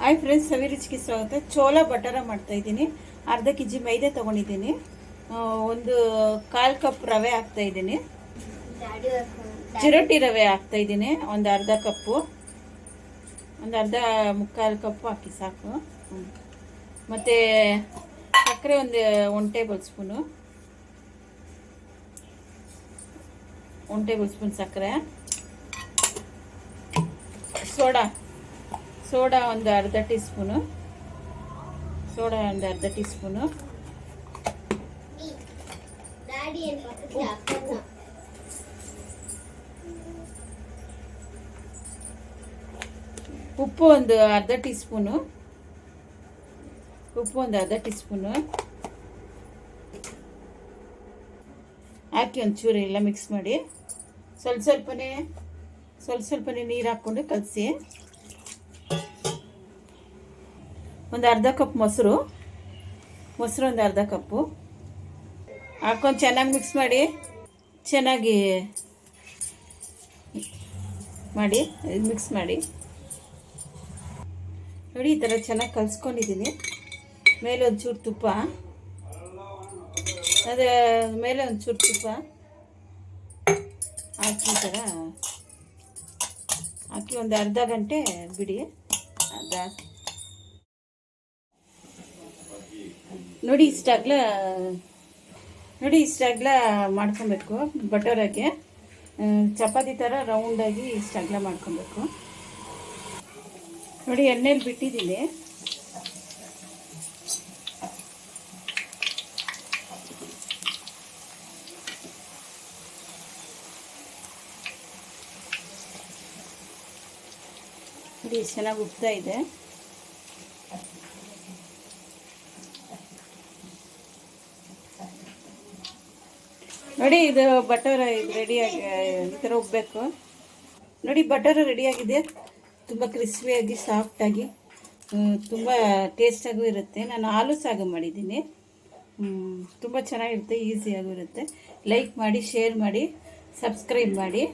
Hi friends, ಸವಿರುಚಿಗೆ ಸ್ವಾಗತ. ಚೋಳ ಬಟಾರ ಮಾಡ್ತಾಯಿದ್ದೀನಿ. ಅರ್ಧ ಕೆಜಿ ಮೈದೆ ತೊಗೊಂಡಿದ್ದೀನಿ. ಒಂದು 1/4 ಕಪ್ ರವೆ ಹಾಕ್ತಾಯಿದ್ದೀನಿ. ಚಿರೋಟಿ ರವೆ ಹಾಕ್ತಾಯಿದ್ದೀನಿ. ಒಂದು ಅರ್ಧ ಕಪ್ಪು, ಒಂದು ಮುಕ್ಕಾಲು ಕಪ್ಪು ಹಾಕಿ ಸಾಕು. ಮತ್ತು ಸಕ್ಕರೆ ಒಂದು 1 ಟೇಬಲ್ ಸ್ಪೂನು, 1 ಟೇಬಲ್ ಸ್ಪೂನ್ ಸಕ್ಕರೆ. ಸೋಡಾ ಒಂದು ಅರ್ಧ ಟೀ ಸ್ಪೂನು, ಉಪ್ಪು ಒಂದು ಅರ್ಧ ಟೀ ಸ್ಪೂನು, ಹಾಕಿ ಒಂಚೂರು ಎಲ್ಲ ಮಿಕ್ಸ್ ಮಾಡಿ ಸ್ವಲ್ಪನೇ ನೀರು ಹಾಕ್ಕೊಂಡು ಕಲಸಿ. ಒಂದು ಅರ್ಧ ಕಪ್ ಮೊಸರು ಒಂದು ಅರ್ಧ ಕಪ್ಪು ಹಾಕ್ಕೊಂಡು ಚೆನ್ನಾಗಿ ಮಿಕ್ಸ್ ಮಾಡಿ ಮಿಕ್ಸ್ ಮಾಡಿ ನೋಡಿ. ಈ ಥರ ಚೆನ್ನಾಗಿ ಕಲಿಸ್ಕೊಂಡಿದ್ದೀನಿ. ಮೇಲೆ ಒಂಚೂರು ತುಪ್ಪ ಹಾಕಿ ಈ ಥರ ಹಾಕಿ ಒಂದು ಅರ್ಧ ಗಂಟೆ ಬಿಡಿ. ನೋಡಿ ಇಷ್ಟಾಗ್ಲ ಮಾಡ್ಕೊಬೇಕು. ಬಟರಾಗೆ ಚಪಾತಿ ಥರ ರೌಂಡಾಗಿ ಇಷ್ಟಾಗ್ಲ ಮಾಡ್ಕೊಬೇಕು. ನೋಡಿ ಎಣ್ಣೆಲಿ ಬಿಟ್ಟಿದ್ದೀನಿ. ನೋಡಿ ಎಷ್ಟು ಚೆನ್ನಾಗಿ ಉಬ್ತಾ ಇದೆ. ನೋಡಿ ಇದು ಬಟರ್ ರೆಡಿಯಾಗಿ ಈ ಥರ ಉಬ್ಬಬೇಕು. ನೋಡಿ ಬಟರ್ ರೆಡಿಯಾಗಿದೆ. ತುಂಬ ಕ್ರಿಸ್ಪಿಯಾಗಿ ಸಾಫ್ಟಾಗಿ ತುಂಬ ಟೇಸ್ಟಾಗೂ ಇರುತ್ತೆ. ನಾನು ಆಲೂ ಸಾಗು ಮಾಡಿದ್ದೀನಿ. ತುಂಬ ಚೆನ್ನಾಗಿರುತ್ತೆ, ಈಸಿಯಾಗೂ ಇರುತ್ತೆ. ಲೈಕ್ ಮಾಡಿ, ಶೇರ್ ಮಾಡಿ, ಸಬ್ಸ್ಕ್ರೈಬ್ ಮಾಡಿ.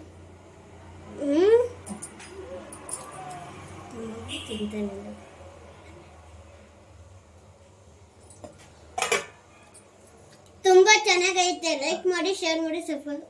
ತುಂಬ ಚೆನ್ನಾಗೈತೆ. ಲೈಕ್ ಮಾಡಿ, ಶೇರ್ ಮಾಡಿ, ಸಬ್ಸ್ಕ್ರೈಬ್